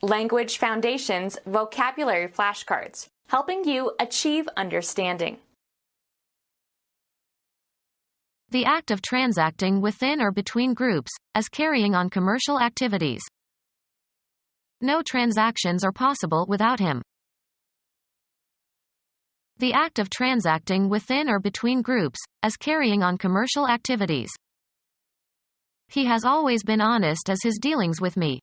Language Foundations Vocabulary Flashcards, helping you achieve understanding. The act of transacting within or between groups, as carrying on commercial activities. No transactions are possible without him. The act of transacting within or between groups, as carrying on commercial activities. He has always been honest as his dealings with me.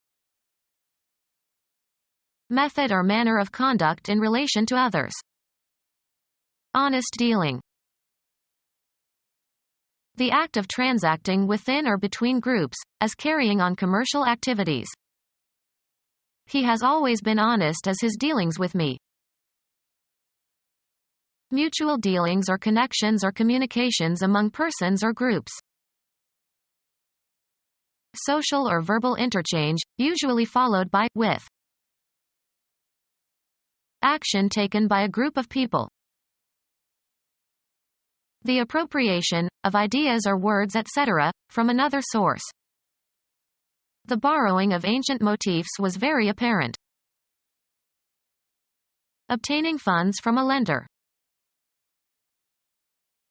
Method or manner of conduct in relation to others. Honest dealing. The act of transacting within or between groups, as carrying on commercial activities. He has always been honest as his dealings with me. Mutual dealings or connections or communications among persons or groups. Social or verbal interchange, usually followed by with. Action taken by a group of people. The appropriation of ideas or words, etc., from another source. The borrowing of ancient motifs was very apparent. Obtaining funds from a lender.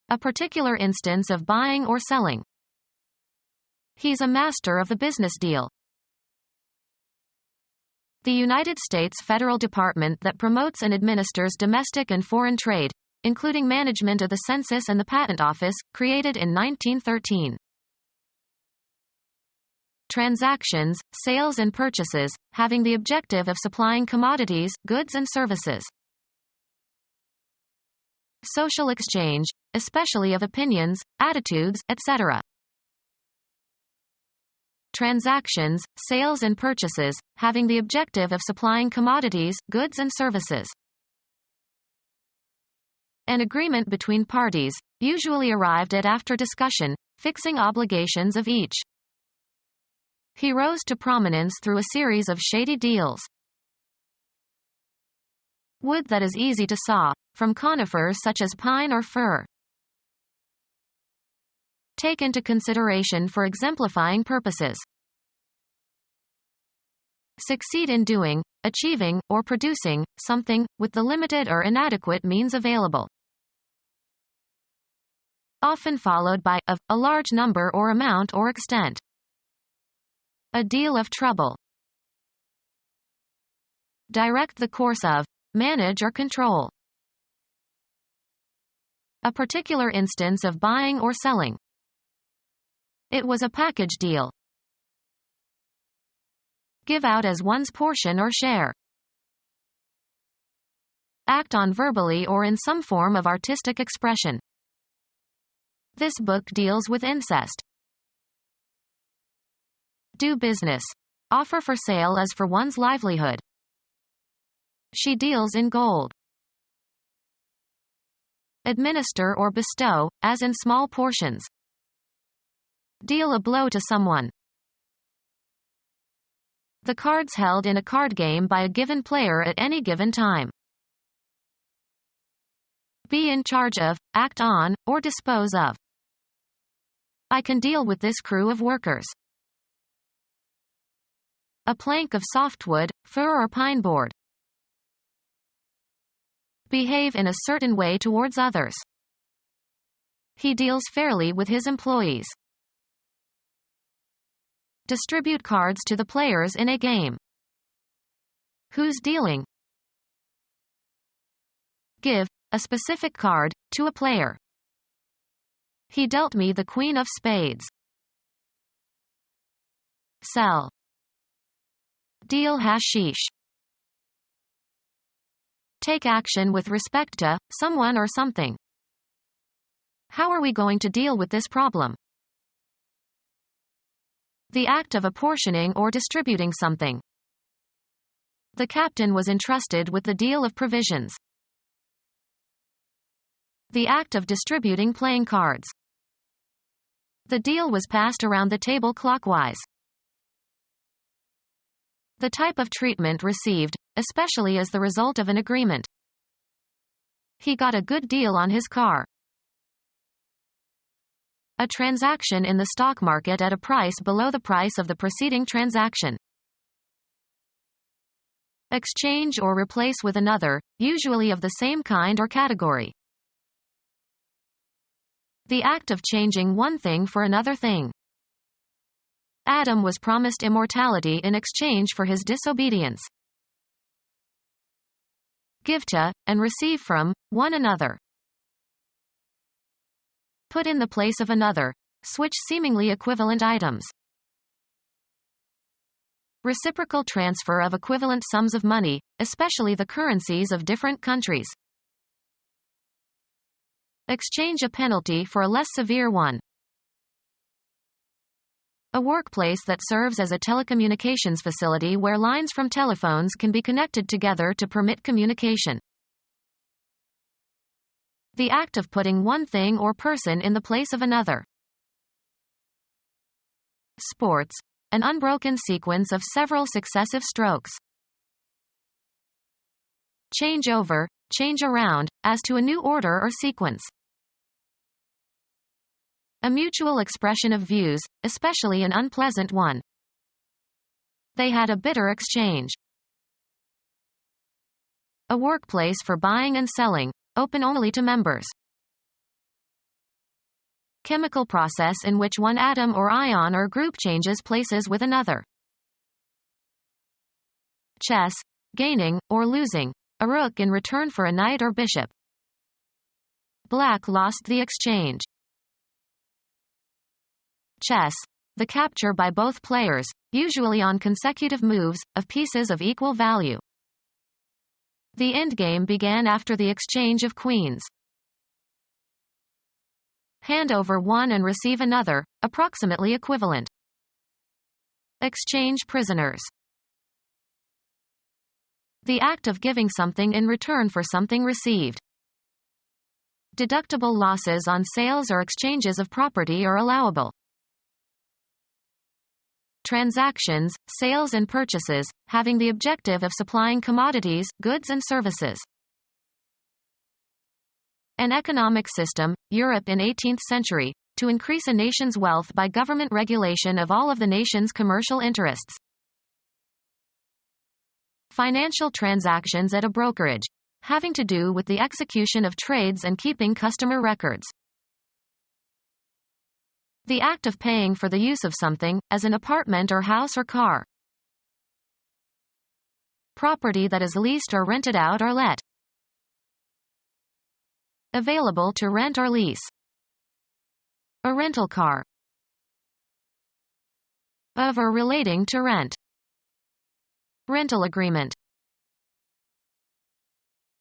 A particular instance of buying or selling. He's a master of the business deal. The United States federal department that promotes and administers domestic and foreign trade, including management of the Census and the Patent Office, created in 1913. Transactions, sales and purchases, having the objective of supplying commodities, goods and services. Social exchange, especially of opinions, attitudes, etc. Transactions, sales and purchases, having the objective of supplying commodities, goods and services. An agreement between parties, usually arrived at after discussion, fixing obligations of each. He rose to prominence through a series of shady deals. Wood that is easy to saw, from conifers such as pine or fir. Take into consideration for exemplifying purposes. Succeed in doing, achieving, or producing, something, with the limited or inadequate means available. Often followed by, of, a large number or amount or extent. A deal of trouble. Direct the course of, manage or control. A particular instance of buying or selling. It was a package deal. Give out as one's portion or share. Act on verbally or in some form of artistic expression. This book deals with incest. Do business. Offer for sale as for one's livelihood. She deals in gold. Administer or bestow, as in small portions. Deal a blow to someone. The cards held in a card game by a given player at any given time. Be in charge of, act on, or dispose of. I can deal with this crew of workers. A plank of softwood, fir or pine board. Behave in a certain way towards others. He deals fairly with his employees. Distribute cards to the players in a game. Who's dealing? Give a specific card to a player. He dealt me the queen of spades. Sell. Deal hashish. Take action with respect to someone or something. How are we going to deal with this problem? The act of apportioning or distributing something. The captain was entrusted with the deal of provisions. The act of distributing playing cards. The deal was passed around the table clockwise. The type of treatment received, especially as the result of an agreement. He got a good deal on his car. A transaction in the stock market at a price below the price of the preceding transaction. Exchange or replace with another, usually of the same kind or category. The act of changing one thing for another thing. Adam was promised immortality in exchange for his disobedience. Give to, and receive from, one another. Put in the place of another. Switch seemingly equivalent items. Reciprocal transfer of equivalent sums of money, especially the currencies of different countries. Exchange a penalty for a less severe one. A workplace that serves as a telecommunications facility where lines from telephones can be connected together to permit communication. The act of putting one thing or person in the place of another. Sports. An unbroken sequence of several successive strokes. Change over, change around, as to a new order or sequence. A mutual expression of views, especially an unpleasant one. They had a bitter exchange. A workplace for buying and selling, open only to members. Chemical process in which one atom or ion or group changes places with another. Chess, gaining, or losing, a rook in return for a knight or bishop. Black lost the exchange. Chess, the capture by both players, usually on consecutive moves, of pieces of equal value. The endgame began after the exchange of queens. Hand over one and receive another, approximately equivalent. Exchange prisoners. The act of giving something in return for something received. Deductible losses on sales or exchanges of property are allowable. Transactions, sales and purchases, having the objective of supplying commodities, goods and services. An economic system, Europe in 18th century, to increase a nation's wealth by government regulation of all of the nation's commercial interests. Financial transactions at a brokerage, having to do with the execution of trades and keeping customer records. The act of paying for the use of something, as an apartment or house or car. Property that is leased or rented out or let. Available to rent or lease. A rental car. Of or relating to rent. Rental agreement.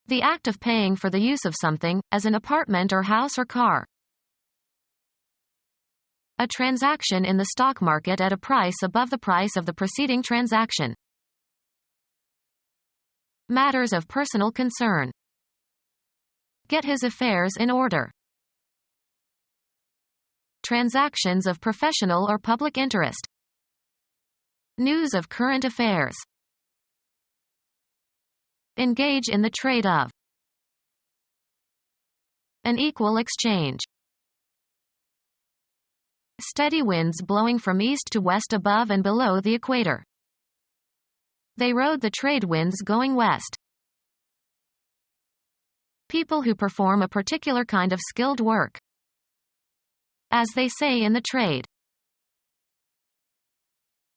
The act of paying for the use of something, as an apartment or house or car. A transaction in the stock market at a price above the price of the preceding transaction. Matters of personal concern. Get his affairs in order. Transactions of professional or public interest. News of current affairs. Engage in the trade of. An equal exchange. Steady winds blowing from east to west above and below the equator. They rode the trade winds going west. People who perform a particular kind of skilled work. As they say in the trade.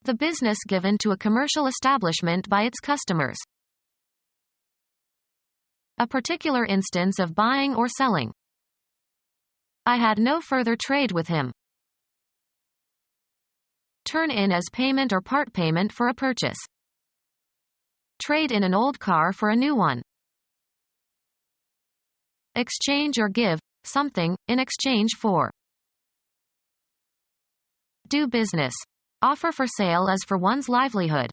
The business given to a commercial establishment by its customers. A particular instance of buying or selling. I had no further trade with him. Turn in as payment or part payment for a purchase. Trade in an old car for a new one. Exchange or give something in exchange for. Do business. Offer for sale as for one's livelihood.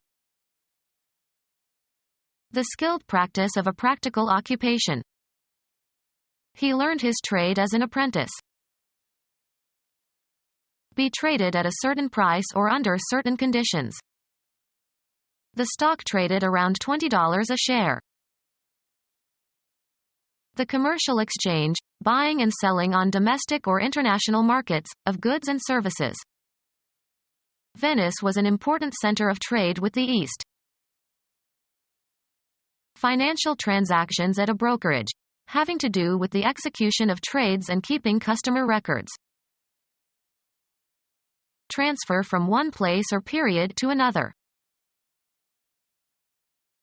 The skilled practice of a practical occupation. He learned his trade as an apprentice. Be traded at a certain price or under certain conditions. The stock traded around $20 a share. The commercial exchange, buying and selling on domestic or international markets, of goods and services. Venice was an important center of trade with the East. financial transactions at a brokerage, having to do with the execution of trades and keeping customer records. Transfer from one place or period to another.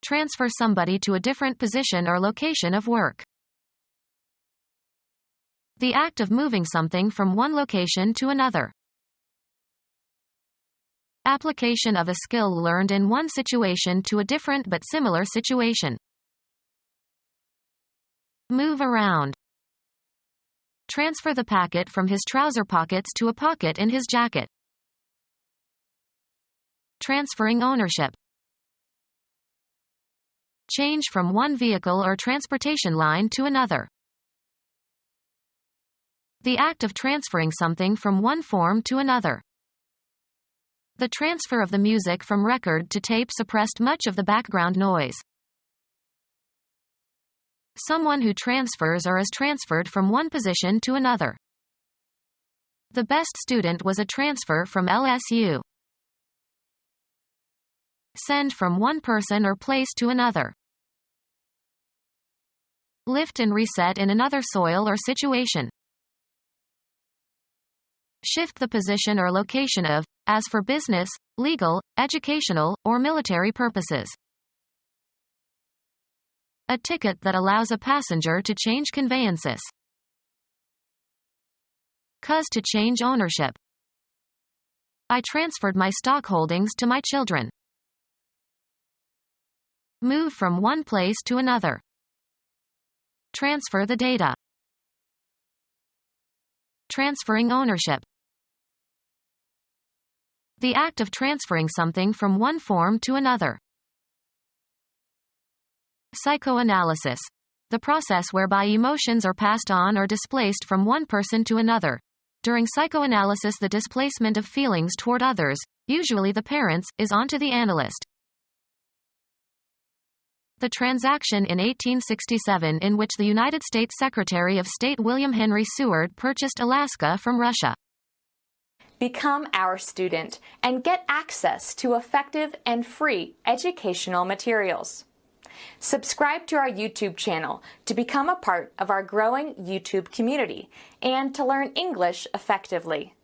Transfer somebody to a different position or location of work. The act of moving something from one location to another. Application of a skill learned in one situation to a different but similar situation. Move around. Transfer the packet from his trouser pockets to a pocket in his jacket. Transferring ownership. Change from one vehicle or transportation line to another. The act of transferring something from one form to another. The transfer of the music from record to tape suppressed much of the background noise. Someone who transfers or is transferred from one position to another. The best student was a transfer from LSU. Send from one person or place to another. Lift and reset in another soil or situation. Shift the position or location of, as for business, legal, educational, or military purposes. A ticket that allows a passenger to change conveyances. Cause to change ownership. I transferred my stock holdings to my children. Move from one place to another. Transfer the data. Transferring ownership. The act of transferring something from one form to another. Psychoanalysis. The process whereby emotions are passed on or displaced from one person to another. During psychoanalysis, the displacement of feelings toward others, usually the parents, is onto the analyst. The transaction in 1867 in which the United States Secretary of State William Henry Seward purchased Alaska from Russia. Become our student and get access to effective and free educational materials. Subscribe to our YouTube channel to become a part of our growing YouTube community and to learn English effectively.